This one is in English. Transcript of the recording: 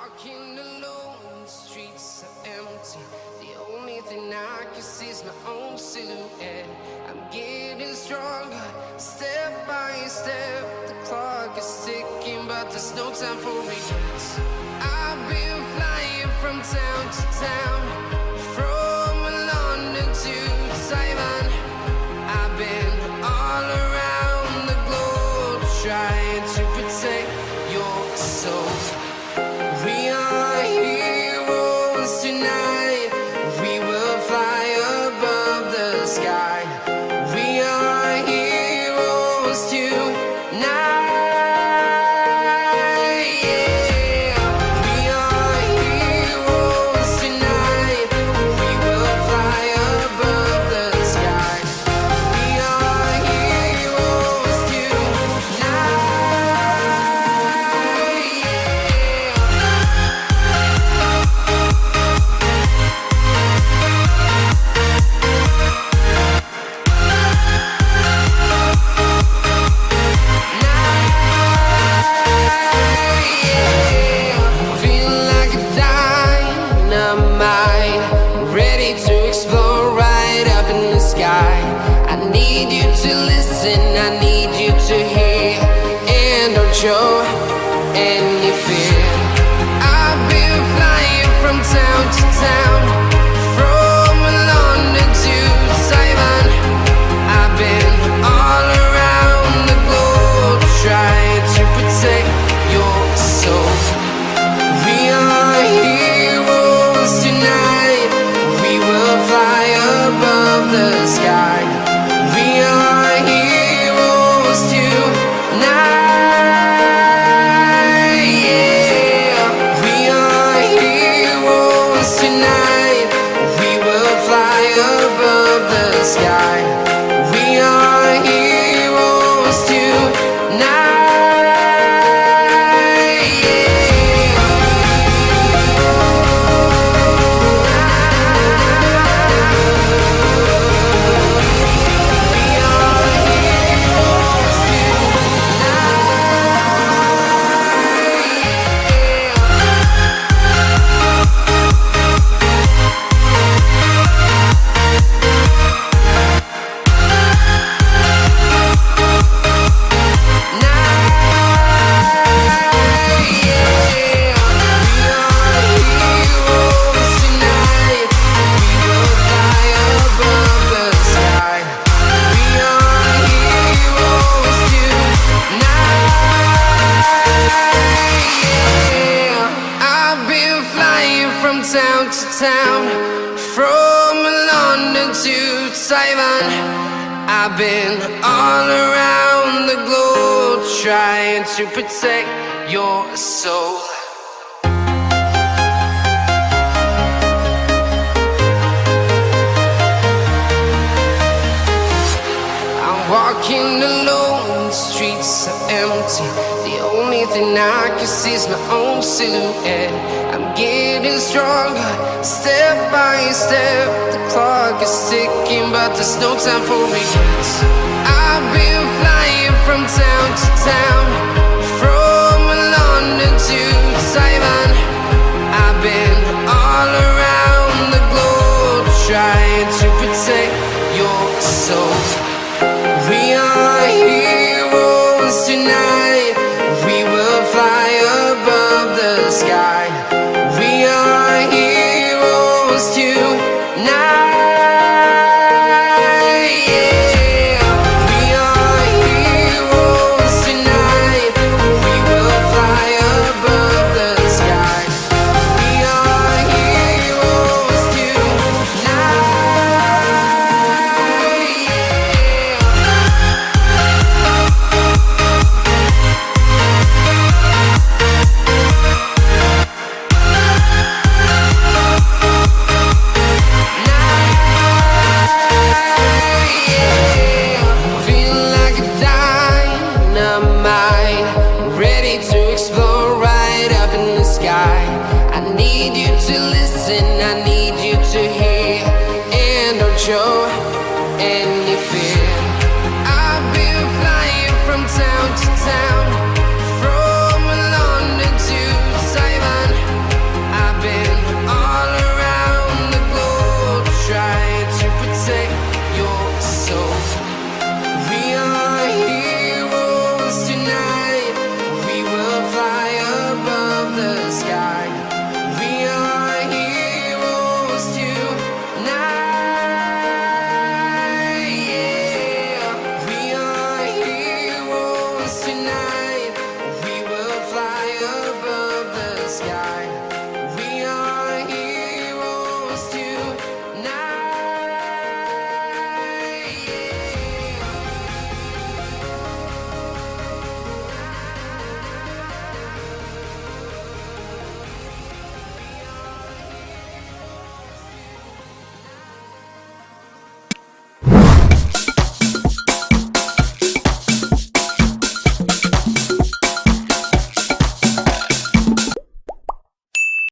walking alone, the streets are empty. The only thing I can see is my own silhouette. I'm getting stronger, step by step. The clock is ticking, but there's no time for regrets. I've been flying from town to town, from London to Taiwan. I've been all around the globe, trying to protect your soul. We are heroes tonight. We will fly above the sky. We are heroes tonight. Yeah. We are heroes tonight. We will fly above the sky. We are heroes tonight. Feeling like a dynamite, ready to explode right up in the sky. I need you to listen, I need you to hear, and don't show any fear. I've been flying from town to town, from London to Taiwan. I've been all around the globe, trying to protect your soul. We are heroes tonight. We will fly above the sky. We are heroes tonight. Yeah. We are heroes tonight. We will fly above the sky. We are heroes tonight. Town to town, from London to Taiwan. I've been all around the globe, trying to protect your soul. I'm walking alone, the streets are empty. The only thing I can see is my own silhouette. I'm getting stronger, step by step. The clock is ticking, but there's no time for regrets.